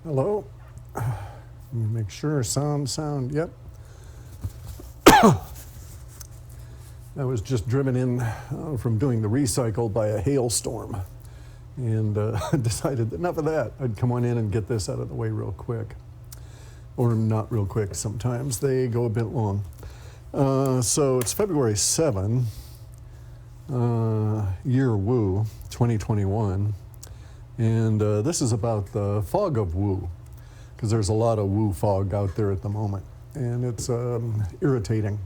Hello. Make sure sound. Yep. I was just driven in from doing the recycle by a hailstorm, and decided that enough of that. I'd come on in and get this out of the way real quick, or not real quick. Sometimes they go a bit long. So it's February 7, year Wu, 2021. And this is about the fog of Wu, because there's a lot of Wu fog out there at the moment. And it's irritating.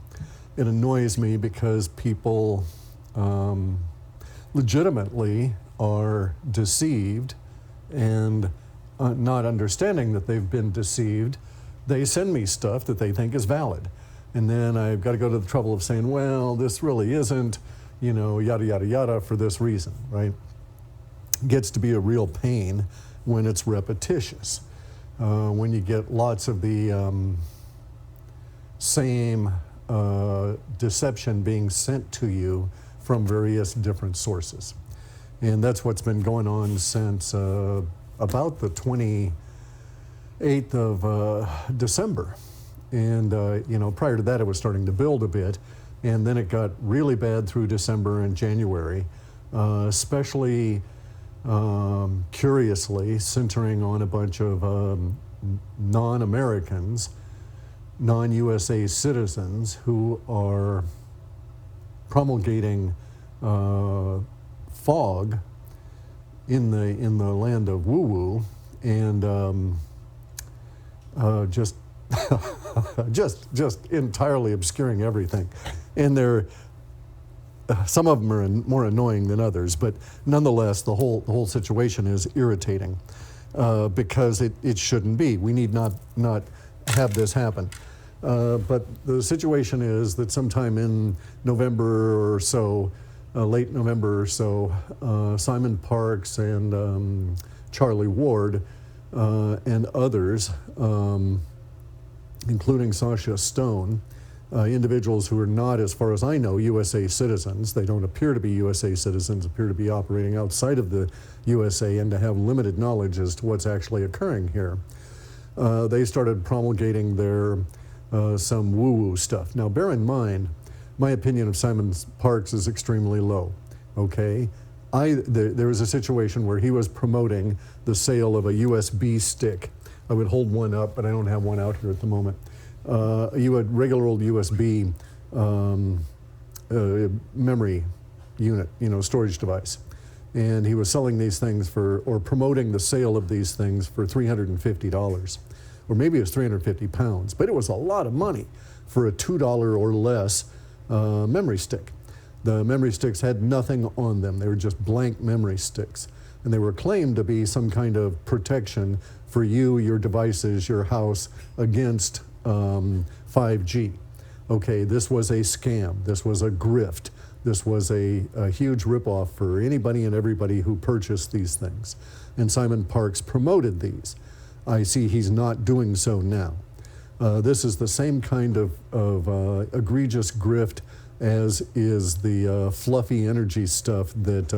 It annoys me because people legitimately are deceived, and not understanding that they've been deceived, they send me stuff that they think is valid. And then I've got to go to the trouble of saying, well, this really isn't, yada, yada, yada, for this reason, right? Gets to be a real pain when it's repetitious. When you get lots of the same deception being sent to you from various different sources. And that's what's been going on since about the 28th of December. And prior to that, it was starting to build a bit, and then it got really bad through December and January, especially curiously centering on a bunch of non-Americans, non-USA citizens who are promulgating fog in the land of woo-woo, and just entirely obscuring everything. And they're some of them are more annoying than others, but nonetheless, the whole situation is irritating because it shouldn't be. We need not have this happen. But the situation is that sometime in November or so, late November or so, Simon Parks and Charlie Ward and others, including Sasha Stone, individuals who are not, as far as I know, USA citizens. They don't appear to be USA citizens, appear to be operating outside of the USA and to have limited knowledge as to what's actually occurring here. They started promulgating their some woo-woo stuff. Now, bear in mind, my opinion of Simon Parks is extremely low, okay? There was a situation where he was promoting the sale of a USB stick. I would hold one up, but I don't have one out here at the moment. You had regular old USB memory unit, storage device. And he was selling these things or promoting the sale of these things for $350. Or maybe it was 350 pounds, but it was a lot of money for a $2 or less memory stick. The memory sticks had nothing on them. They were just blank memory sticks. And they were claimed to be some kind of protection for you, your devices, your house against 5G. Okay, this was a scam. This was a grift. This was a huge ripoff for anybody and everybody who purchased these things. And Simon Parks promoted these. I see he's not doing so now. This is the same kind of egregious grift as is the fluffy energy stuff that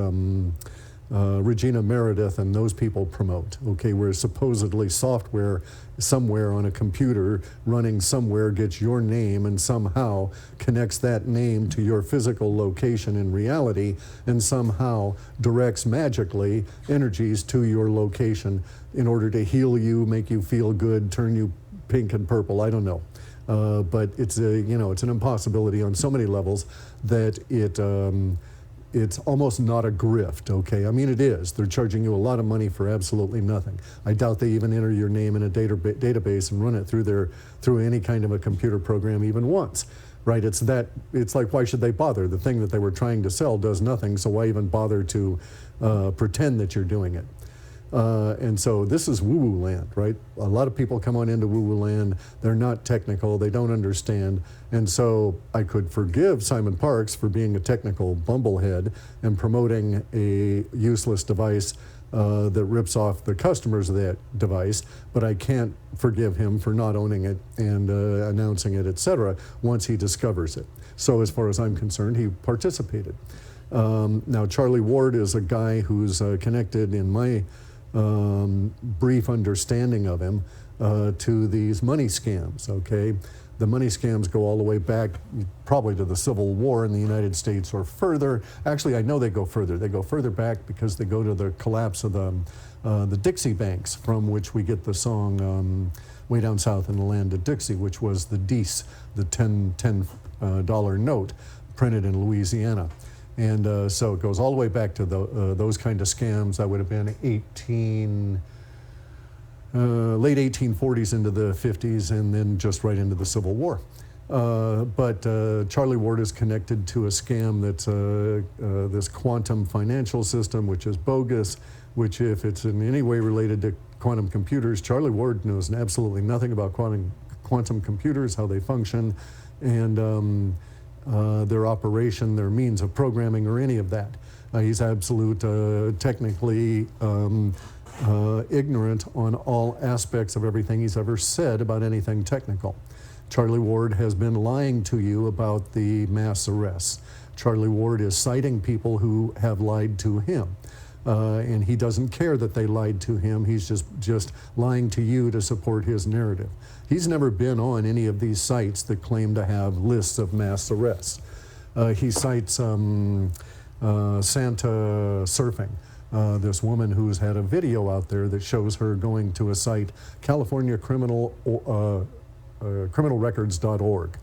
Regina Meredith and those people promote, okay, where supposedly software somewhere on a computer running somewhere gets your name and somehow connects that name to your physical location in reality and somehow directs magically energies to your location in order to heal you, make you feel good, turn you pink and purple, I don't know. But it's it's an impossibility on so many levels that it's almost not a grift, okay? I mean, it is. They're charging you a lot of money for absolutely nothing. I doubt they even enter your name in a database and run it through any kind of a computer program even once, right? It's like, why should they bother? The thing that they were trying to sell does nothing, so why even bother to pretend that you're doing it? And so this is woo-woo land, right? A lot of people come on into woo-woo land. They're not technical. They don't understand. And so I could forgive Simon Parks for being a technical bumblehead and promoting a useless device that rips off the customers of that device, but I can't forgive him for not owning it and announcing it, etc., once he discovers it. So as far as I'm concerned, he participated. Now, Charlie Ward is a guy who's connected, in my brief understanding of him to these money scams, okay? The money scams go all the way back probably to the Civil War in the United States or further. Actually, I know they go further. They go further back because they go to the collapse of the Dixie banks, from which we get the song Way Down South in the Land of Dixie, which was the Deese, the $10 note printed in Louisiana. And so it goes all the way back to those kind of scams. That would have been late 1840s into the 50s, and then just right into the Civil War. But Charlie Ward is connected to a scam that's this quantum financial system, which is bogus, which if it's in any way related to quantum computers, Charlie Ward knows absolutely nothing about quantum computers, how they function, and their operation, their means of programming, or any of that. He's technically ignorant on all aspects of everything he's ever said about anything technical. Charlie Ward has been lying to you about the mass arrests. Charlie Ward is citing people who have lied to him. And he doesn't care that they lied to him. He's just lying to you to support his narrative. He's never been on any of these sites that claim to have lists of mass arrests. He cites Santa surfing. This woman who's had a video out there that shows her going to a site, criminalrecords.org.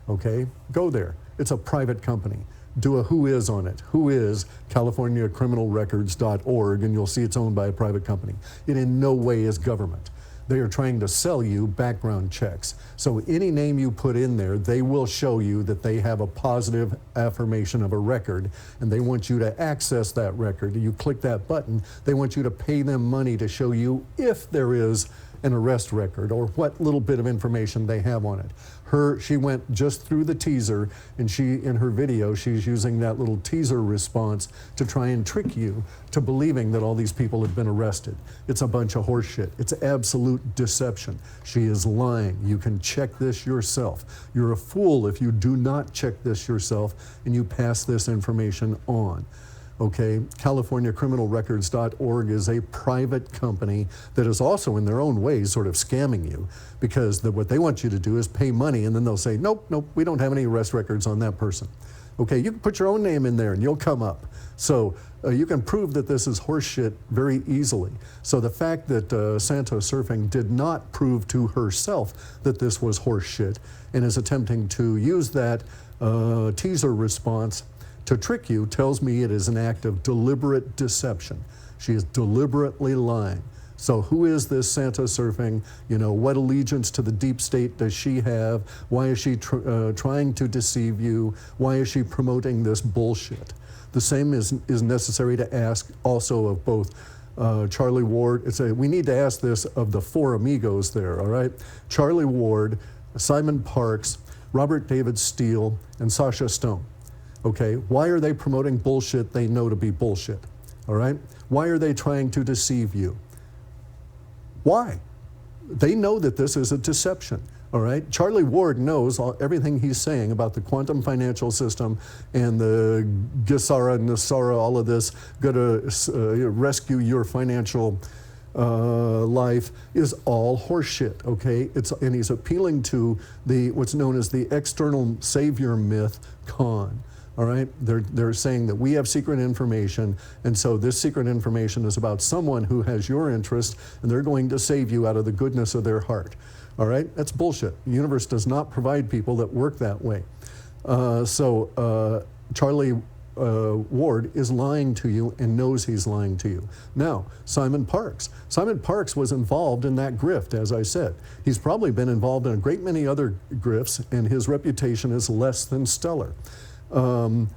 Okay, go there. It's a private company. Do a who is on it. Who is californiacriminalrecords.org, and you'll see it's owned by a private company. It in no way is government. They are trying to sell you background checks. So any name you put in there, they will show you that they have a positive affirmation of a record, and they want you to access that record. You click that button, they want you to pay them money to show you if there is an arrest record or what little bit of information they have on it. She went just through the teaser, and in her video, she's using that little teaser response to try and trick you to believing that all these people have been arrested. It's a bunch of horseshit. It's absolute deception. She is lying. You can check this yourself. You're a fool if you do not check this yourself and you pass this information on. Okay, CaliforniaCriminalRecords.org is a private company that is also in their own ways sort of scamming you, because what they want you to do is pay money, and then they'll say, nope, we don't have any arrest records on that person. Okay, you can put your own name in there and you'll come up. So you can prove that this is horseshit very easily. So the fact that Santa Surfing did not prove to herself that this was horseshit and is attempting to use that teaser response to trick you tells me it is an act of deliberate deception. She is deliberately lying. So who is this Santa Surfing? You know, what allegiance to the deep state does she have? Why is she trying to deceive you? Why is she promoting this bullshit? The same is necessary to ask also of both Charlie Ward. We need to ask this of the four amigos there, all right? Charlie Ward, Simon Parks, Robert David Steele, and Sasha Stone. Okay, why are they promoting bullshit they know to be bullshit? All right? Why are they trying to deceive you? Why? They know that this is a deception. All right? Charlie Ward knows everything he's saying about the quantum financial system and the Gisara, Nasara, all of this, going to rescue your financial life is all horseshit, okay? And he's appealing to what's known as the external savior myth, con. All right, they're saying that we have secret information, and so this secret information is about someone who has your interest, and they're going to save you out of the goodness of their heart. All right, that's bullshit. The universe does not provide people that work that way. Charlie Ward is lying to you and knows he's lying to you. Now, Simon Parks. Simon Parks was involved in that grift, as I said. He's probably been involved in a great many other grifts, and his reputation is less than stellar. Does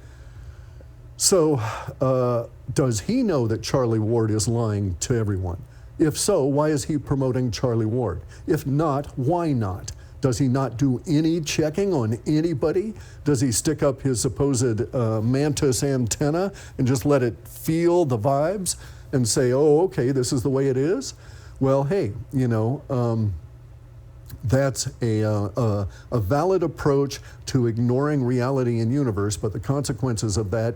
he know that Charlie Ward is lying to everyone? If so, why is he promoting Charlie Ward? If not, why not? Does he not do any checking on anybody? Does he stick up his supposed mantis antenna and just let it feel the vibes and say, oh, okay, this is the way it is? Well, hey, you know, That's a valid approach to ignoring reality in universe, but the consequences of that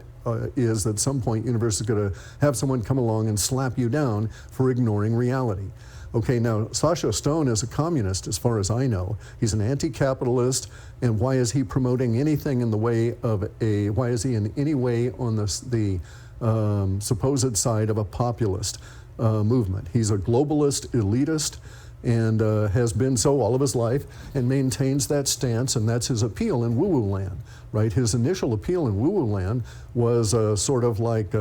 is that at some point universe is going to have someone come along and slap you down for ignoring reality. Okay, now Sasha Stone is a communist as far as I know. He's an anti-capitalist, and why is he promoting anything in the way of why is he in any way on the supposed side of a populist movement? He's a globalist, elitist, and has been so all of his life, and maintains that stance, and that's his appeal in woo-woo land, right? His initial appeal in woo-woo land was sort of like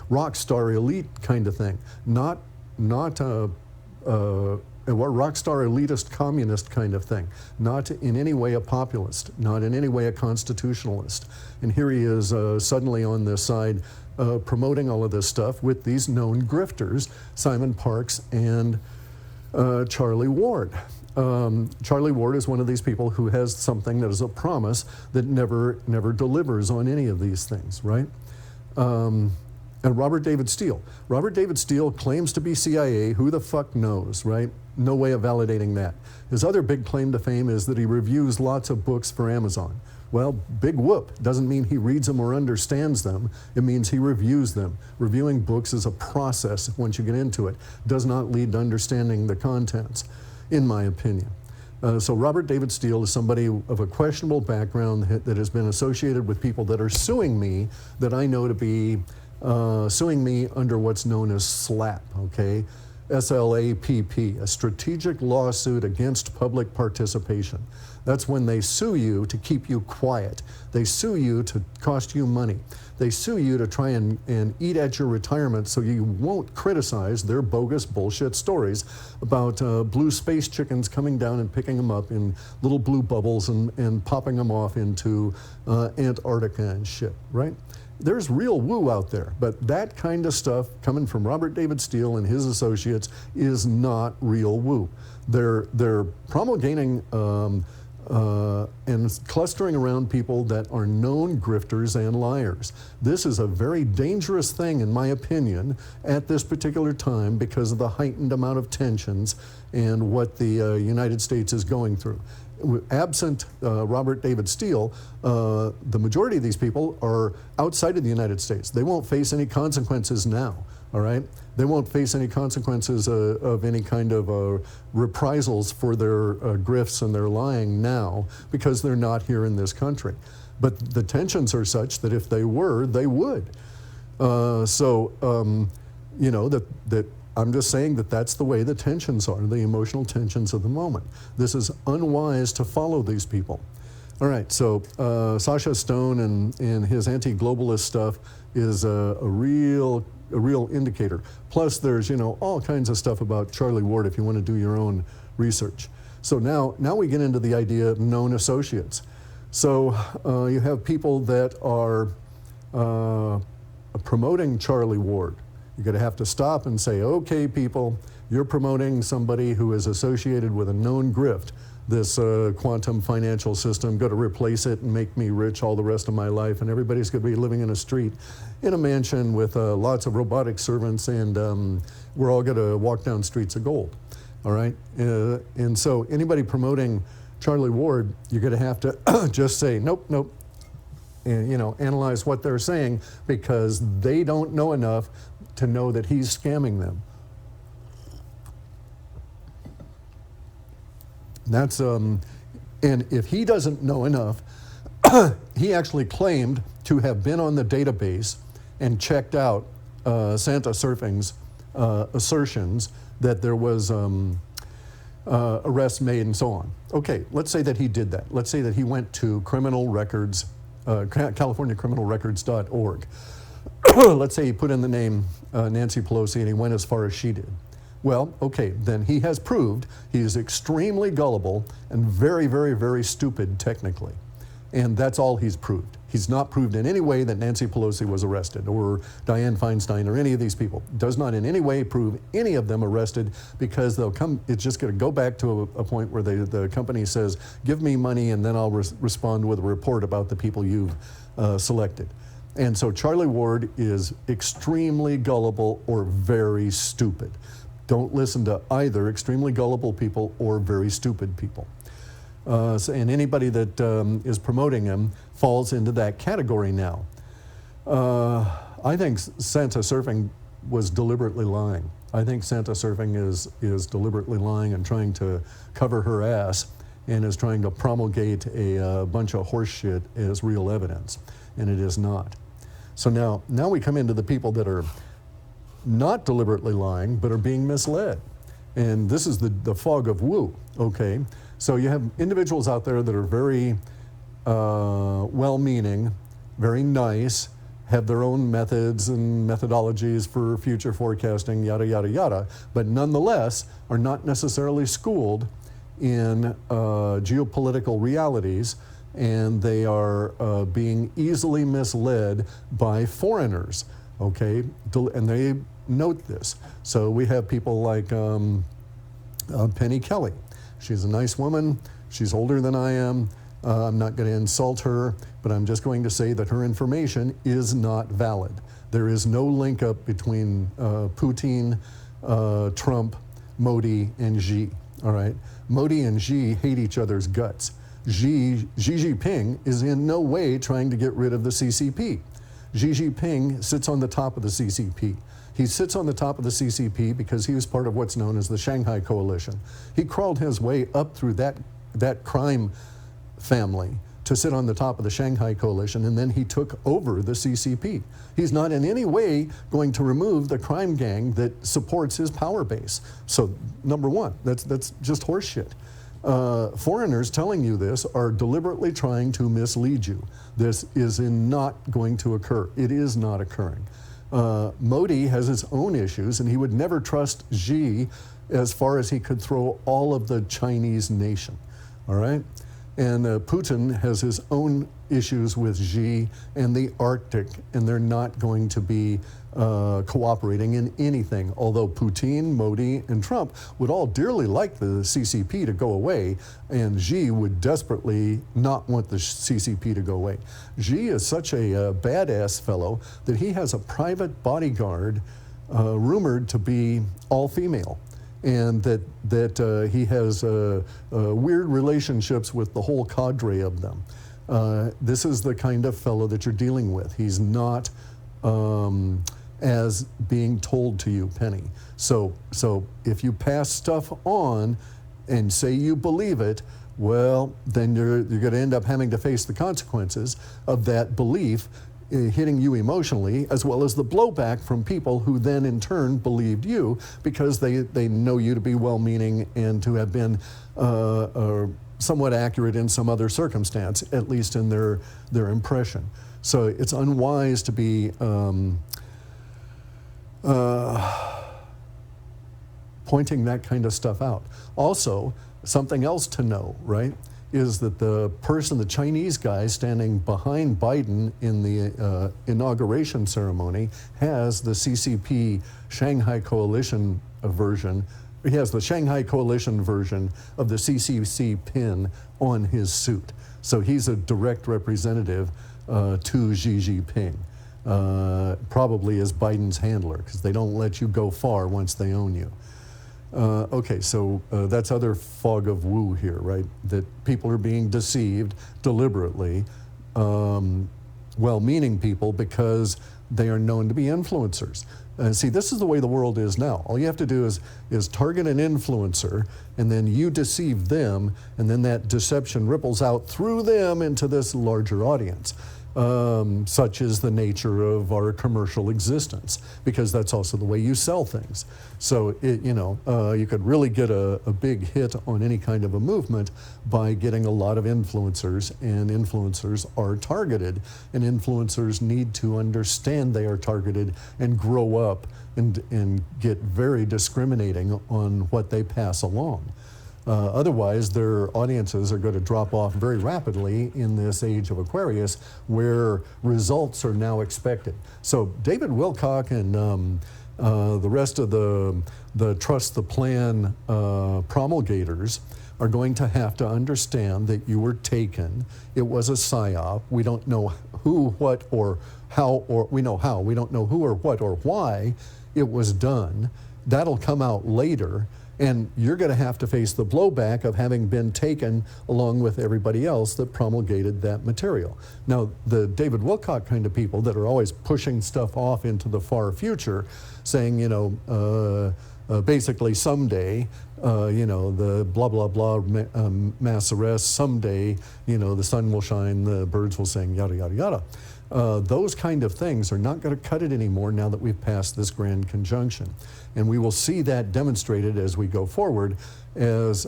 rock star elite kind of thing, not a rock star elitist communist kind of thing, not in any way a populist, not in any way a constitutionalist. And here he is suddenly on this side promoting all of this stuff with these known grifters, Simon Parkes and Charlie Ward. Charlie Ward is one of these people who has something that is a promise that never delivers on any of these things, right? And Robert David Steele. Robert David Steele claims to be CIA. Who the fuck knows, right? No way of validating that. His other big claim to fame is that he reviews lots of books for Amazon. Well, big whoop. Doesn't mean he reads them or understands them. It means he reviews them. Reviewing books is a process once you get into it. Does not lead to understanding the contents, in my opinion. So Robert David Steele is somebody of a questionable background that has been associated with people that are suing me, that I know to be suing me under what's known as SLAPP, okay? SLAPP, a strategic lawsuit against public participation. That's when they sue you to keep you quiet. They sue you to cost you money. They sue you to try and eat at your retirement so you won't criticize their bogus bullshit stories about blue space chickens coming down and picking them up in little blue bubbles and popping them off into Antarctica and shit, right? There's real woo out there, but that kind of stuff coming from Robert David Steele and his associates is not real woo. They're promulgating and clustering around people that are known grifters and liars. This is a very dangerous thing, in my opinion, at this particular time because of the heightened amount of tensions and what the United States is going through. Absent Robert David Steele, the majority of these people are outside of the United States. They won't face any consequences now, all right? They won't face any consequences of any kind of reprisals for their grifts and their lying now because they're not here in this country. But the tensions are such that if they were, they would. You know, that I'm just saying that that's the way the tensions are, the emotional tensions of the moment. This is unwise to follow these people. All right, so Sasha Stone and his anti-globalist stuff is a real indicator. Plus there's, you know, all kinds of stuff about Charlie Ward if you want to do your own research. So now we get into the idea of known associates. So you have people that are promoting Charlie Ward. You're going to have to stop and say, okay, people, you're promoting somebody who is associated with a known grift, this quantum financial system, going to replace it and make me rich all the rest of my life, and everybody's going to be living in a street, in a mansion with lots of robotic servants, and we're all going to walk down streets of gold, all right? And so anybody promoting Charlie Ward, you're going to have to just say, nope, nope, and, you know, analyze what they're saying because they don't know enough to know that he's scamming them. That's, and if he doesn't know enough, he actually claimed to have been on the database and checked out Santa Surfing's assertions that there was arrests made and so on. Okay, let's say that he did that. Let's say that he went to criminal records, CaliforniaCriminalRecords.org. Let's say he put in the name Nancy Pelosi and he went as far as she did. Well, okay, then he has proved he is extremely gullible and very, very, very stupid technically. And that's all he's proved. He's not proved in any way that Nancy Pelosi was arrested or Dianne Feinstein or any of these people. Does not in any way prove any of them arrested because they'll come, it's just going to go back to a point where the company says, give me money and then I'll respond with a report about the people you've selected. And so Charlie Ward is extremely gullible or very stupid. Don't listen to either extremely gullible people or very stupid people. And anybody that is promoting him falls into that category now. I think Santa Surfing was deliberately lying. I think Santa Surfing is deliberately lying and trying to cover her ass and is trying to promulgate a bunch of horse shit as real evidence, and it is not. So now we come into the people that are not deliberately lying, but are being misled. And this is the fog of woo, okay? So you have individuals out there that are very well-meaning, very nice, have their own methods and methodologies for future forecasting, yada, yada, yada, but nonetheless are not necessarily schooled in geopolitical realities, and they are being easily misled by foreigners, okay? And they note this. So we have people like Penny Kelly. She's a nice woman. She's older than I am. I'm not going to insult her, but I'm just going to say that her information is not valid. There is no link up between Putin, Trump, Modi, and Xi, all right? Modi and Xi hate each other's guts. Xi Jinping is in no way trying to get rid of the CCP. Xi Jinping sits on the top of the CCP. He sits on the top of the CCP because he was part of what's known as the Shanghai Coalition. He crawled his way up through that crime family to sit on the top of the Shanghai Coalition, and then he took over the CCP. He's not in any way going to remove the crime gang that supports his power base. So, number one, that's just horseshit. Foreigners telling you this are deliberately trying to mislead you. This is not going to occur. It is not occurring. Modi has his own issues, and he would never trust Xi as far as he could throw all of the Chinese nation, all right? And Putin has his own issues with Xi and the Arctic, and they're not going to be cooperating in anything, although Putin, Modi, and Trump would all dearly like the CCP to go away, and Xi would desperately not want the CCP to go away. Xi is such a badass fellow that he has a private bodyguard rumored to be all-female, and that he has weird relationships with the whole cadre of them. This is the kind of fellow that you're dealing with. He's not as being told to you, Penny. So if you pass stuff on and say you believe it, well, then you're going to end up having to face the consequences of that belief hitting you emotionally, as well as the blowback from people who then in turn believed you because they know you to be well-meaning and to have been somewhat accurate in some other circumstance, at least in their impression. So it's unwise to be pointing that kind of stuff out. Also, something else to know, right, is that the Chinese guy standing behind Biden in the inauguration ceremony has the CCP Shanghai Coalition version. He has the Shanghai Coalition version of the CCC pin on his suit. So he's a direct representative to Xi Jinping, probably as Biden's handler, because they don't let you go far once they own you. Okay, so that's other fog of woo here, right? That people are being deceived deliberately, well-meaning people, because they are known to be influencers. See, this is the way the world is now. All you have to do is target an influencer, and then you deceive them, and then that deception ripples out through them into this larger audience. Such is the nature of our commercial existence, because that's also the way you sell things. So, you could really get a big hit on any kind of a movement by getting a lot of influencers, and influencers are targeted, and influencers need to understand they are targeted and grow up and get very discriminating on what they pass along. Otherwise, their audiences are going to drop off very rapidly in this age of Aquarius, where results are now expected. So David Wilcock and the rest of the Trust the Plan promulgators are going to have to understand that you were taken. It was a psyop. We don't know who, what, or how, or we know how. We don't know who or what or why it was done. that'll come out later, and you're going to have to face the blowback of having been taken along with everybody else that promulgated that material. Now, the David Wilcock kind of people that are always pushing stuff off into the far future, saying, basically someday, the blah, blah, blah mass arrest, someday, the sun will shine, the birds will sing, yada, yada, yada. Those kind of things are not going to cut it anymore now that we've passed this grand conjunction. And we will see that demonstrated as we go forward as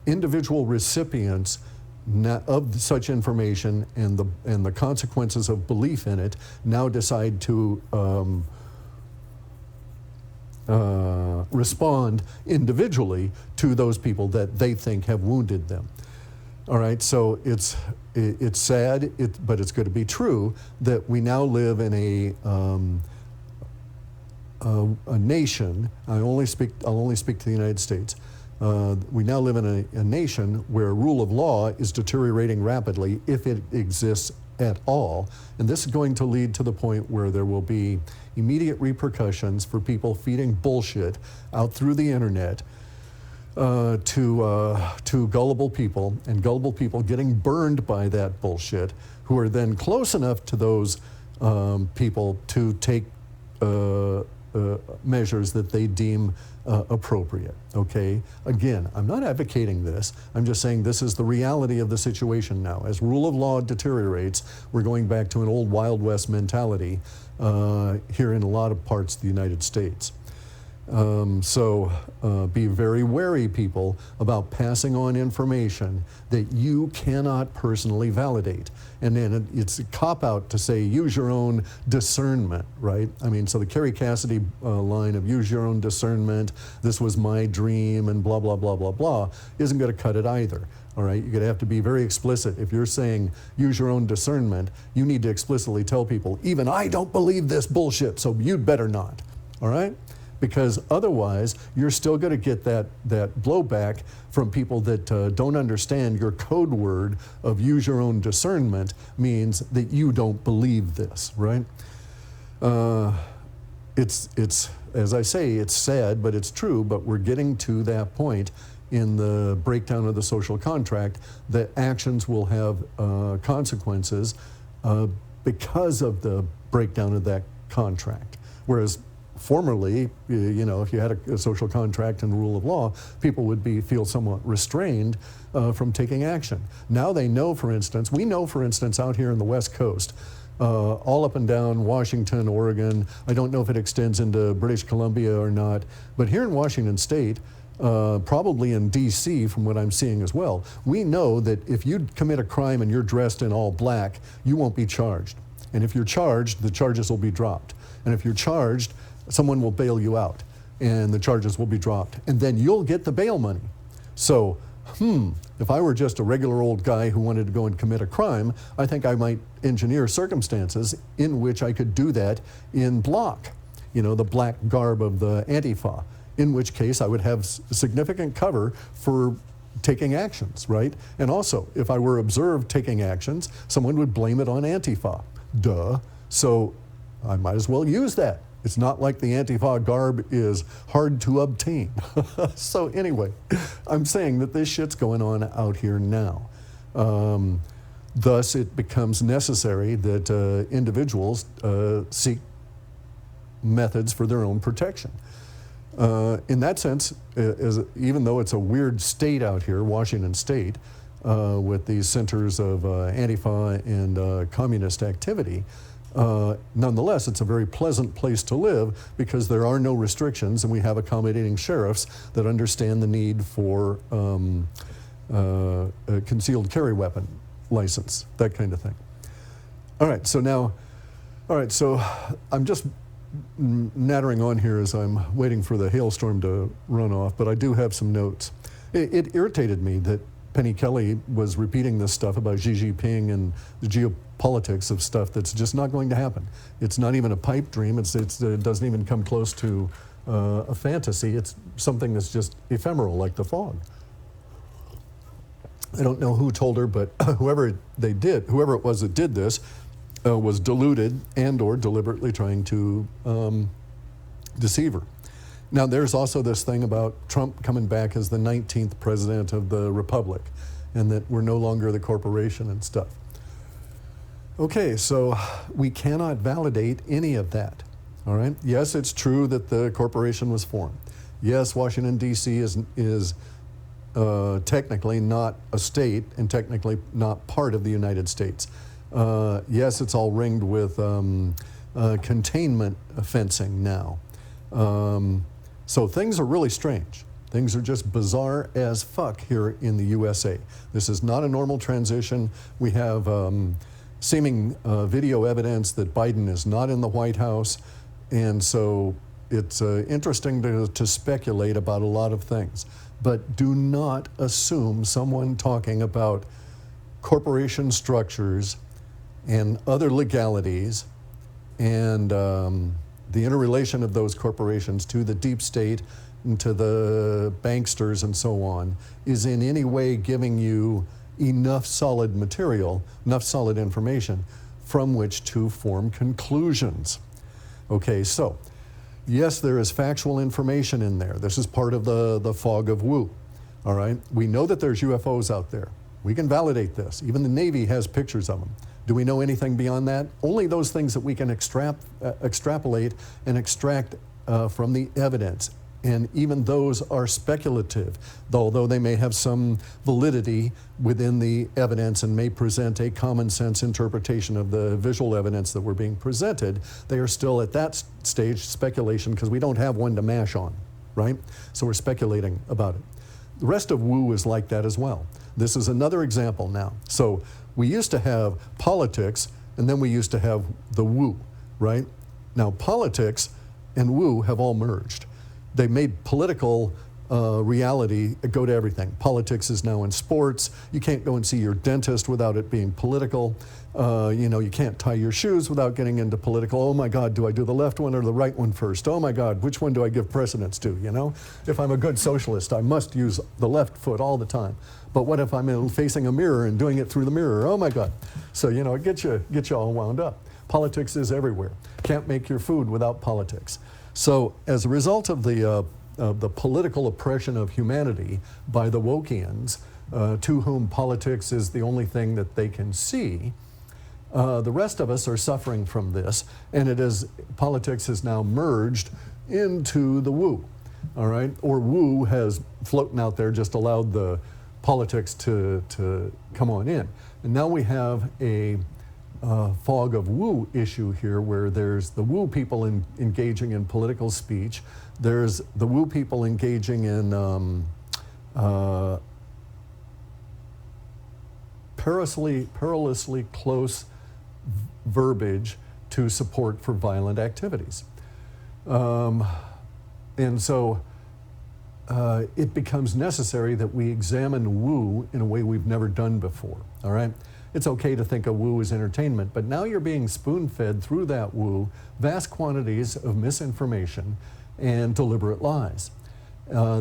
individual recipients of such information and the consequences of belief in it now decide to respond individually to those people that they think have wounded them. All right, so it's sad, but it's going to be true that we now live in a nation. I'll only speak to the United States. We now live in a nation where rule of law is deteriorating rapidly, if it exists at all. And this is going to lead to the point where there will be immediate repercussions for people feeding bullshit out through the internet to gullible people, and gullible people getting burned by that bullshit, who are then close enough to those people to take measures that they deem appropriate, okay? Again, I'm not advocating this. I'm just saying this is the reality of the situation now. As rule of law deteriorates, we're going back to an old Wild West mentality here in a lot of parts of the United States. So be very wary, people, about passing on information that you cannot personally validate. And then it's a cop-out to say use your own discernment, right? I mean, so the Kerry Cassidy line of use your own discernment, this was my dream, and blah, blah, blah, blah, blah, isn't going to cut it either. All right, you're going to have to be very explicit. If you're saying use your own discernment, you need to explicitly tell people, even I don't believe this bullshit, so you'd better not. All right? Because otherwise, you're still going to get that blowback from people that don't understand your code word of use your own discernment means that you don't believe this, right? It's as I say, it's sad, but it's true, but we're getting to that point in the breakdown of the social contract that actions will have consequences because of the breakdown of that contract. Whereas formerly, if you had a social contract and rule of law, people would feel somewhat restrained from taking action. Now they know, for instance, we know, for instance, out here in the West Coast, all up and down Washington, Oregon, I don't know if it extends into British Columbia or not, but here in Washington State, probably in D.C. from what I'm seeing as well, we know that if you commit a crime and you're dressed in all black, you won't be charged. And if you're charged, the charges will be dropped. And if you're charged, someone will bail you out and the charges will be dropped. And then you'll get the bail money. So, if I were just a regular old guy who wanted to go and commit a crime, I think I might engineer circumstances in which I could do that in block, the black garb of the Antifa, in which case I would have significant cover for taking actions, right? And also, if I were observed taking actions, someone would blame it on Antifa. Duh. So I might as well use that. It's not like the Antifa garb is hard to obtain. So anyway, I'm saying that this shit's going on out here now. Thus, it becomes necessary that individuals seek methods for their own protection. In that sense, even though it's a weird state out here, Washington State, with these centers of Antifa and communist activity, nonetheless, it's a very pleasant place to live because there are no restrictions and we have accommodating sheriffs that understand the need for a concealed carry weapon license, that kind of thing. All right, so I'm just nattering on here as I'm waiting for the hailstorm to run off, but I do have some notes. It irritated me that Penny Kelly was repeating this stuff about Xi Jinping and the geopolitics of stuff that's just not going to happen. It's not even a pipe dream. It doesn't even come close to a fantasy. It's something that's just ephemeral, like the fog. I don't know who told her, but whoever it was that did this, was deluded and or deliberately trying to deceive her. Now, there's also this thing about Trump coming back as the 19th president of the republic, and that we're no longer the corporation and stuff. Okay, so we cannot validate any of that, all right? Yes, it's true that the corporation was formed. Yes, Washington, D.C. is technically not a state and technically not part of the United States. Yes, it's all ringed with containment fencing now. So things are really strange. Things are just bizarre as fuck here in the USA. This is not a normal transition. We have seeming video evidence that Biden is not in the White House. And so it's interesting to speculate about a lot of things. But do not assume someone talking about corporation structures and other legalities and the interrelation of those corporations to the deep state and to the banksters and so on is in any way giving you enough solid material, enough solid information from which to form conclusions. Okay, so yes, there is factual information in there. This is part of the fog of woo, all right? We know that there's UFOs out there. We can validate this. Even the Navy has pictures of them. Do we know anything beyond that? Only those things that we can extrapolate and extract from the evidence. And even those are speculative, although they may have some validity within the evidence and may present a common sense interpretation of the visual evidence that we're being presented. They are still at that stage speculation because we don't have one to mash on, right? So we're speculating about it. The rest of woo is like that as well. This is another example now. So we used to have politics, and then we used to have the woo, right? Now politics and woo have all merged. They made political reality go to everything. Politics is now in sports. You can't go and see your dentist without it being political. You know, you can't tie your shoes without getting into political. Oh my God, do I do the left one or the right one first? Oh my God, which one do I give precedence to, you know? If I'm a good socialist, I must use the left foot all the time. But what if I'm facing a mirror and doing it through the mirror? Oh my God. So, you know, it gets you all wound up. Politics is everywhere. Can't make your food without politics. So as a result of the political oppression of humanity by the Wokians, to whom politics is the only thing that they can see, the rest of us are suffering from this, and politics has now merged into the woo, all right? Or woo has floating out there just allowed the politics to come on in. And now we have a fog of woo issue here where there's the woo people engaging in political speech, there's the woo people engaging in perilously close verbiage to support for violent activities. And so it becomes necessary that we examine woo in a way we've never done before, all right? It's okay to think of woo as entertainment, but now you're being spoon-fed through that woo vast quantities of misinformation and deliberate lies.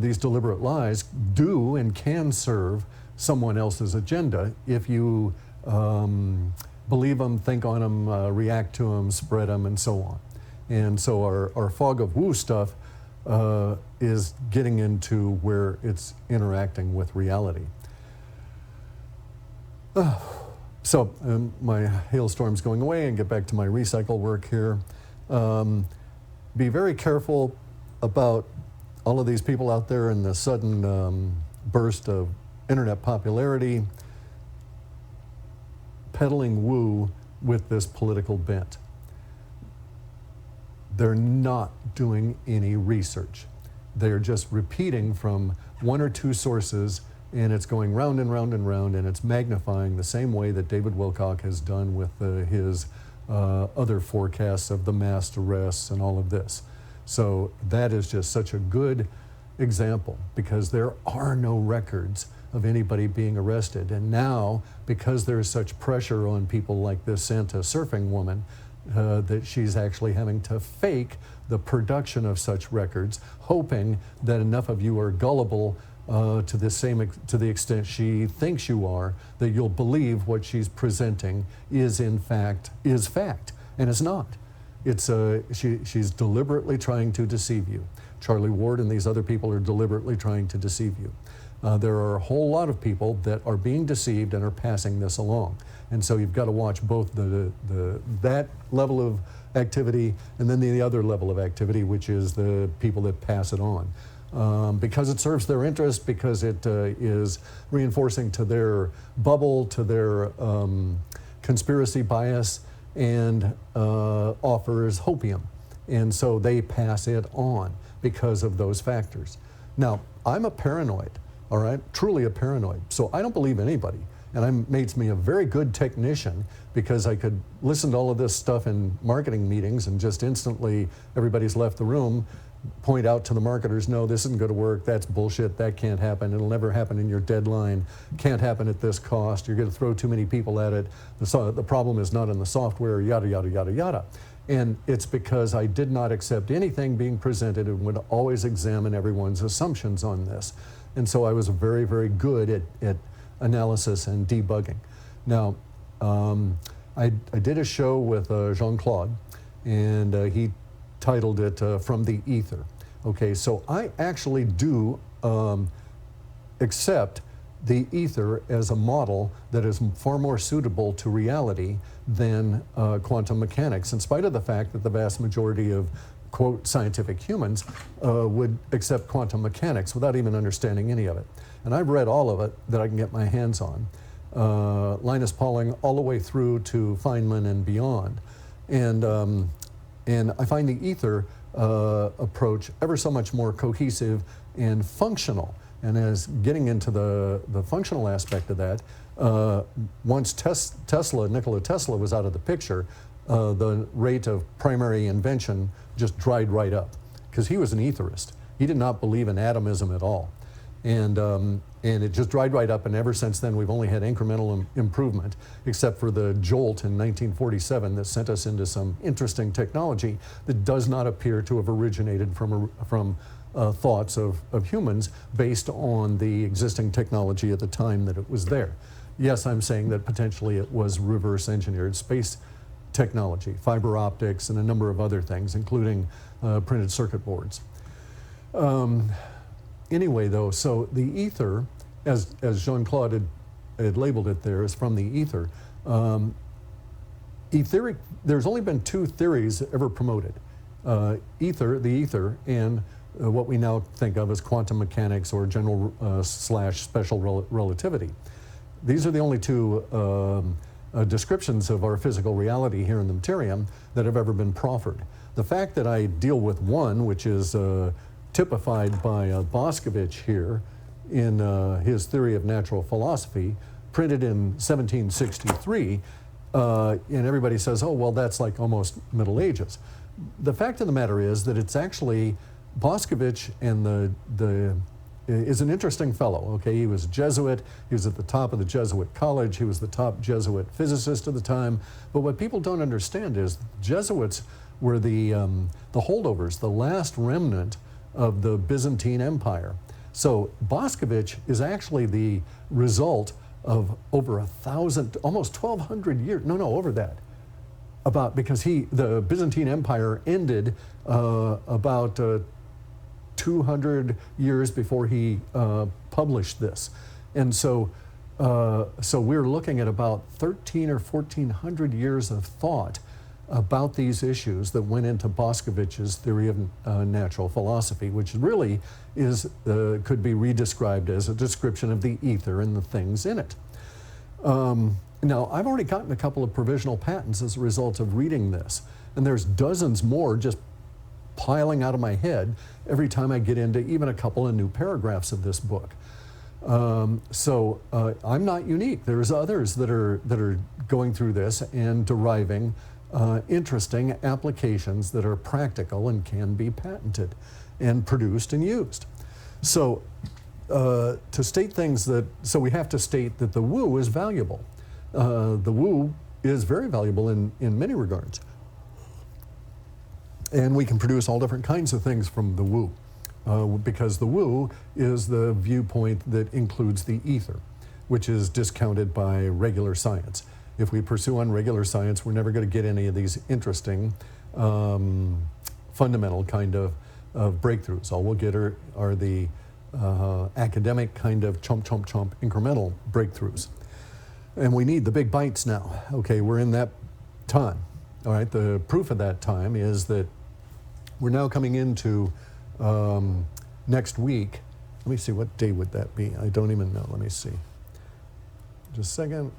These deliberate lies do and can serve someone else's agenda if you believe them, think on them, react to them, spread them, and so on. And so our fog of woo stuff is getting into where it's interacting with reality. So my hailstorm's going away and get back to my recycle work here. Be very careful about all of these people out there in the sudden burst of internet popularity peddling woo with this political bent. They're not doing any research. They're just repeating from one or two sources, and it's going round and round and round, and it's magnifying the same way that David Wilcock has done with his other forecasts of the mass arrests and all of this. So that is just such a good example because there are no records of anybody being arrested. And now, because there's such pressure on people like this Santa surfing woman, that she's actually having to fake the production of such records, hoping that enough of you are gullible to the extent she thinks you are, that you'll believe what she's presenting is fact, and it's not. she's deliberately trying to deceive you. Charlie Ward and these other people are deliberately trying to deceive you. There are a whole lot of people that are being deceived and are passing this along. And so you've got to watch both that level of activity and then the other level of activity, which is the people that pass it on. Because it serves their interest, because it is reinforcing to their bubble, to their conspiracy bias, and offers hopium. And so they pass it on because of those factors. Now, I'm a paranoid, all right? Truly a paranoid. So I don't believe anybody. And it makes me a very good technician because I could listen to all of this stuff in marketing meetings and just instantly, everybody's left the room, point out to the marketers, no, this isn't going to work, that's bullshit, that can't happen, it'll never happen in your deadline, can't happen at this cost, you're going to throw too many people at it, the problem is not in the software, yada, yada, yada, yada. And it's because I did not accept anything being presented and would always examine everyone's assumptions on this. And so I was very, very good at analysis and debugging. Now, I did a show with Jean-Claude, and he titled it From the Ether. Okay, so I actually do accept the ether as a model that is far more suitable to reality than quantum mechanics, in spite of the fact that the vast majority of, quote, scientific humans would accept quantum mechanics without even understanding any of it. And I've read all of it that I can get my hands on, Linus Pauling all the way through to Feynman and beyond. And I find the ether approach ever so much more cohesive and functional. And as getting into the functional aspect of that, once Nikola Tesla was out of the picture, the rate of primary invention just dried right up because he was an etherist. He did not believe in atomism at all. And it just dried right up, and ever since then we've only had incremental improvement, except for the jolt in 1947 that sent us into some interesting technology that does not appear to have originated from thoughts of humans based on the existing technology at the time that it was there. Yes, I'm saying that potentially it was reverse engineered space technology, fiber optics, and a number of other things, including printed circuit boards. Anyway, though, so the ether, as Jean-Claude had labeled it there, is from the ether. There's only been two theories ever promoted. The ether, and what we now think of as quantum mechanics or general / special relativity. These are the only two descriptions of our physical reality here in the materium that have ever been proffered. The fact that I deal with one, which is typified by Boscovich here in his Theory of Natural Philosophy, printed in 1763, and everybody says, oh, well, that's like almost Middle Ages. The fact of the matter is that it's actually Boscovich, and is an interesting fellow. Okay, he was a Jesuit. He was at the top of the Jesuit college. He was the top Jesuit physicist at the time. But what people don't understand is Jesuits were the holdovers, the last remnant of the Byzantine Empire. So Boscovich is actually the result of over 1,000, almost 1,200 years. No, over that. Because the Byzantine Empire ended about 200 years before he published this. And so we're looking at about 1,300 or 1,400 years of thought about these issues that went into Boscovich's Theory of Natural Philosophy, which really is could be redescribed as a description of the ether and the things in it. Now, I've already gotten a couple of provisional patents as a result of reading this, and there's dozens more just piling out of my head every time I get into even a couple of new paragraphs of this book. So I'm not unique. There's others that are going through this and deriving interesting applications that are practical and can be patented and produced and used. So to state things so we have to state that the woo is valuable. The woo is very valuable in many regards. And we can produce all different kinds of things from the woo, because the woo is the viewpoint that includes the ether, which is discounted by regular science. If we pursue on regular science, we're never going to get any of these interesting fundamental kind of breakthroughs. All we'll get are the academic kind of chomp, chomp, chomp incremental breakthroughs. And we need the big bites now. Okay, we're in that time. All right, the proof of that time is that we're now coming into next week. Let me see, what day would that be? I don't even know. Let me see. Just a second.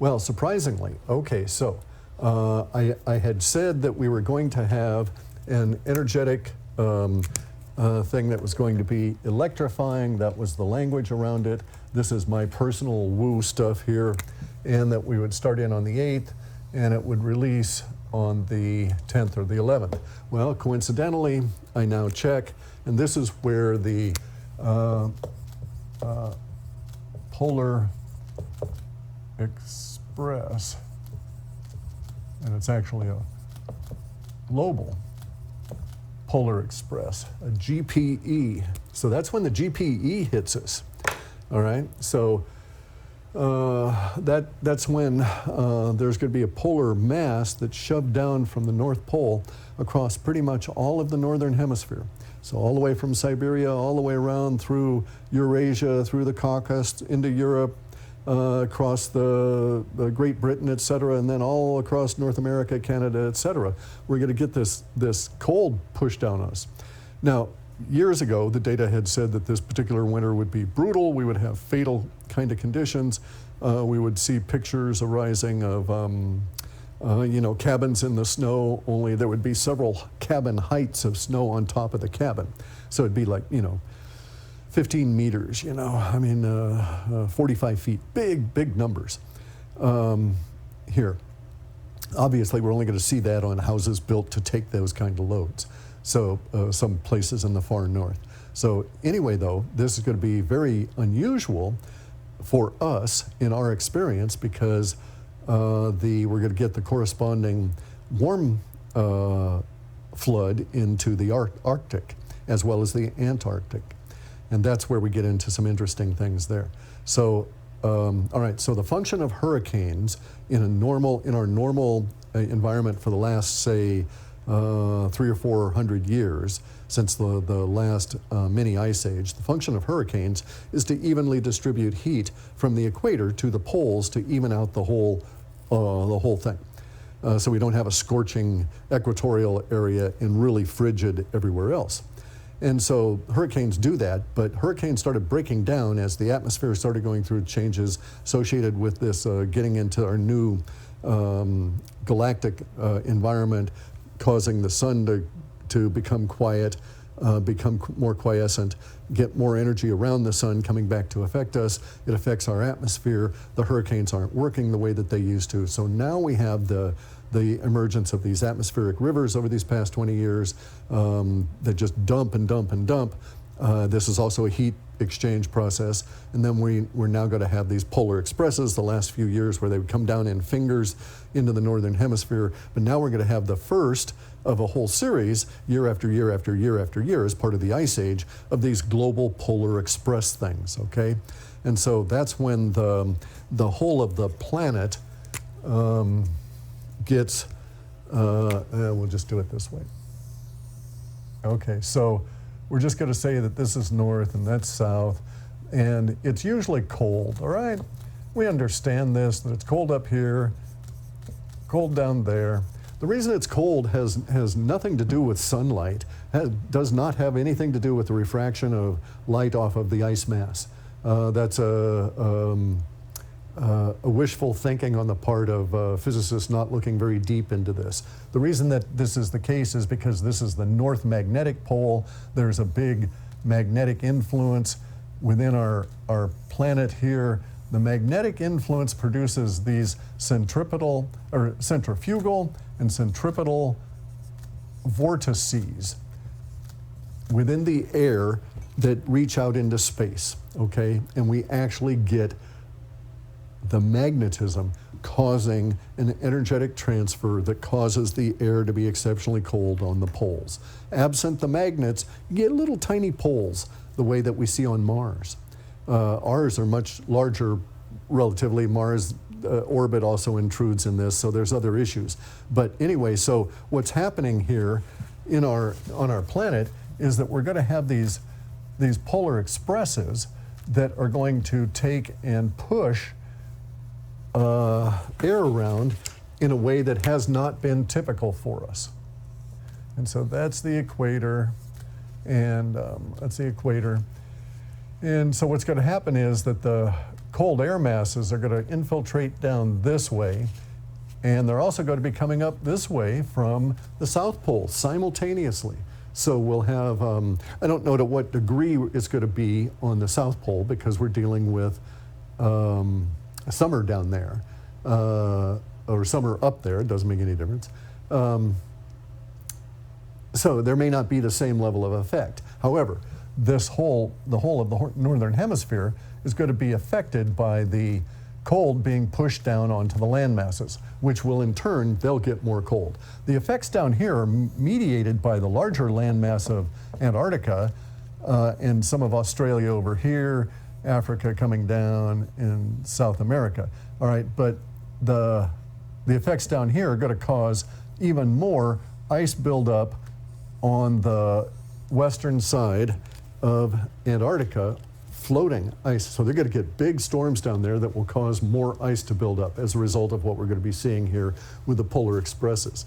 Well, surprisingly, okay, so I had said that we were going to have an energetic thing that was going to be electrifying. That was the language around it. This is my personal woo stuff here. And that we would start in on the 8th, and it would release on the 10th or the 11th. Well, coincidentally, I now check, and this is where the Polar Express, and it's actually a global Polar Express, a GPE. So that's when the GPE hits us. All right, so that's when there's going to be a polar mass that's shoved down from the North Pole across pretty much all of the northern hemisphere. So all the way from Siberia, all the way around through Eurasia, through the Caucasus, into Europe, across the Great Britain, et cetera, and then all across North America, Canada, et cetera. We're going to get this cold pushed down on us. Now, years ago, the data had said that this particular winter would be brutal. We would have fatal kind of conditions. We would see pictures arising of, cabins in the snow, only there would be several cabin heights of snow on top of the cabin. So it'd be like, 15 meters, 45 feet, big numbers here. Obviously, we're only going to see that on houses built to take those kind of loads. So some places in the far north. So anyway, though, this is going to be very unusual for us in our experience because we're going to get the corresponding warm flood into the Arctic as well as the Antarctic. And that's where we get into some interesting things there. So, all right, so the function of hurricanes in our normal environment for the last, say, 300 or 400 years since the last mini ice age, the function of hurricanes is to evenly distribute heat from the equator to the poles to even out the whole thing. So we don't have a scorching equatorial area and really frigid everywhere else. And so hurricanes do that, but hurricanes started breaking down as the atmosphere started going through changes associated with this getting into our new galactic environment, causing the sun to become quiet, become more quiescent, get more energy around the sun coming back to affect us. It affects our atmosphere. The hurricanes aren't working the way that they used to. So now we have the emergence of these atmospheric rivers over these past 20 years that just dump and dump and dump. This is also a heat exchange process. And then we're now going to have these polar expresses the last few years where they would come down in fingers into the northern hemisphere. But now we're going to have the first of a whole series, year after year after year after year, as part of the ice age, of these global polar express things, okay? And so that's when the whole of the planet gets, we'll just do it this way. Okay, so we're just going to say that this is north and that's south, and it's usually cold, all right? We understand this, that it's cold up here, cold down there. The reason it's cold has nothing to do with sunlight, does not have anything to do with the refraction of light off of the ice mass. That's a wishful thinking on the part of physicists not looking very deep into this. The reason that this is the case is because this is the North Magnetic Pole. There's a big magnetic influence within our planet here. The magnetic influence produces these centrifugal and centripetal vortices within the air that reach out into space, okay? And we actually get the magnetism causing an energetic transfer that causes the air to be exceptionally cold on the poles. Absent the magnets, you get little tiny poles the way that we see on Mars. Ours are much larger relatively. Mars orbit also intrudes in this, so there's other issues. But anyway, so what's happening here on our planet is that we're going to have these polar expresses that are going to take and push air around in a way that has not been typical for us. And so that's the equator, and that's the equator. And so what's going to happen is that the cold air masses are going to infiltrate down this way, and they're also going to be coming up this way from the South Pole simultaneously. So we'll have, I don't know to what degree it's going to be on the South Pole, because we're dealing with summer down there, or summer up there. It doesn't make any difference. So there may not be the same level of effect. However, the whole of the northern hemisphere is going to be affected by the cold being pushed down onto the land masses, which will in turn, they'll get more cold. The effects down here are mediated by the larger landmass of Antarctica and some of Australia over here, Africa coming down, and South America. All right, but the effects down here are going to cause even more ice buildup on the western side of Antarctica, floating ice. So they're going to get big storms down there that will cause more ice to build up as a result of what we're going to be seeing here with the polar expresses.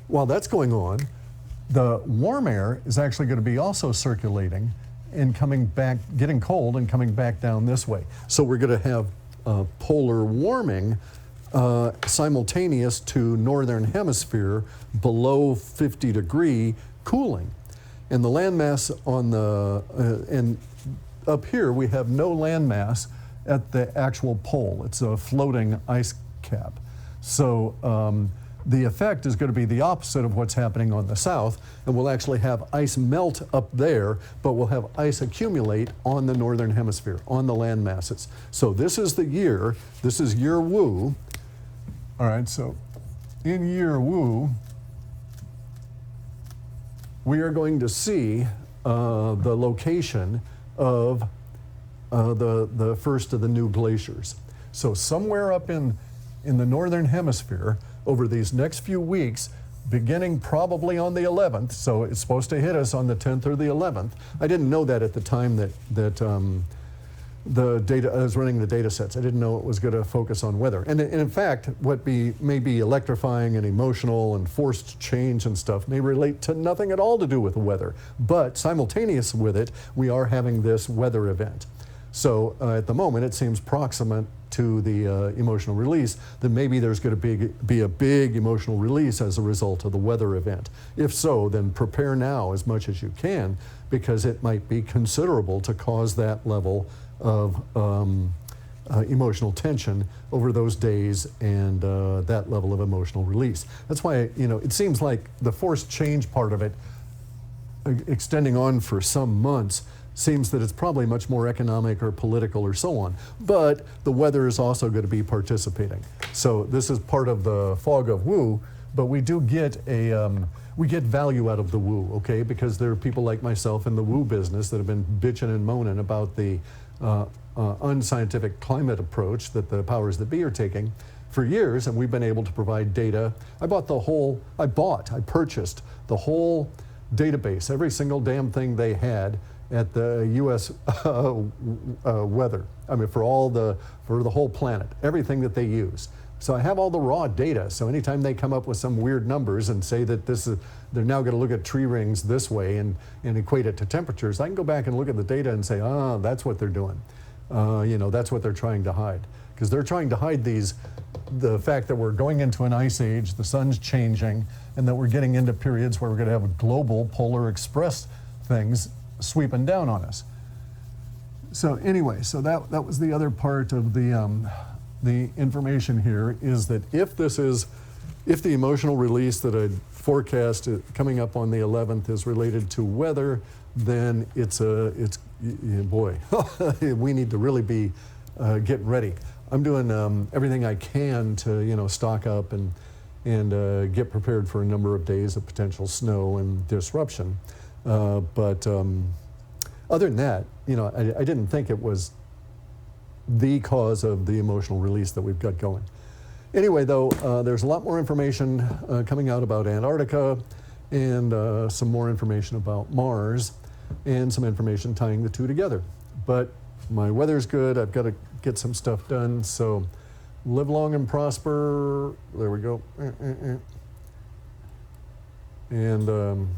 While that's going on, the warm air is actually going to be also circulating and coming back, getting cold and coming back down this way. So we're going to have polar warming simultaneous to northern hemisphere below 50-degree cooling. And the landmass on the, and up here we have no landmass at the actual pole. It's a floating ice cap. So the effect is going to be the opposite of what's happening on the south, and we'll actually have ice melt up there, but we'll have ice accumulate on the northern hemisphere, on the land masses. So this is the year, this is year Wu. All right, so in year Wu, we are going to see the location of the first of the new glaciers. So somewhere up in the northern hemisphere, over these next few weeks, beginning probably on the 11th, so it's supposed to hit us on the 10th or the 11th. I didn't know that at the time that the data, I was running the data sets. I didn't know it was going to focus on weather. And in fact, what may be electrifying and emotional and forced change and stuff may relate to nothing at all to do with the weather. But simultaneous with it, we are having this weather event. So at the moment, it seems proximate to the emotional release, then maybe there's going to be a big emotional release as a result of the weather event. If so, then prepare now as much as you can, because it might be considerable to cause that level of emotional tension over those days and that level of emotional release. That's why, you know, it seems like the forced change part of it, extending on for some months, seems that it's probably much more economic or political or so on. But the weather is also going to be participating. So this is part of the fog of Wu, but we do get we get value out of the Wu, okay? Because there are people like myself in the Wu business that have been bitching and moaning about the unscientific climate approach that the powers that be are taking for years, and we've been able to provide data. I purchased the whole database, every single damn thing they had at the U.S. weather. I mean, for the whole planet, everything that they use. So I have all the raw data. So anytime they come up with some weird numbers and say that they're now going to look at tree rings this way and equate it to temperatures, I can go back and look at the data and say, that's what they're doing. You know, that's what they're trying to hide. Because they're trying to hide the fact that we're going into an ice age, the sun's changing, and that we're getting into periods where we're going to have global polar express things sweeping down on us. So anyway, so that was the other part of the information here, is that if the emotional release that I forecast coming up on the 11th is related to weather, then boy, we need to really be getting ready. I'm doing everything I can to stock up and get prepared for a number of days of potential snow and disruption. But other than that, I didn't think it was the cause of the emotional release that we've got going. Anyway, though, there's a lot more information coming out about Antarctica, and some more information about Mars, and some information tying the two together. But my weather's good. I've got to get some stuff done, so live long and prosper. There we go. And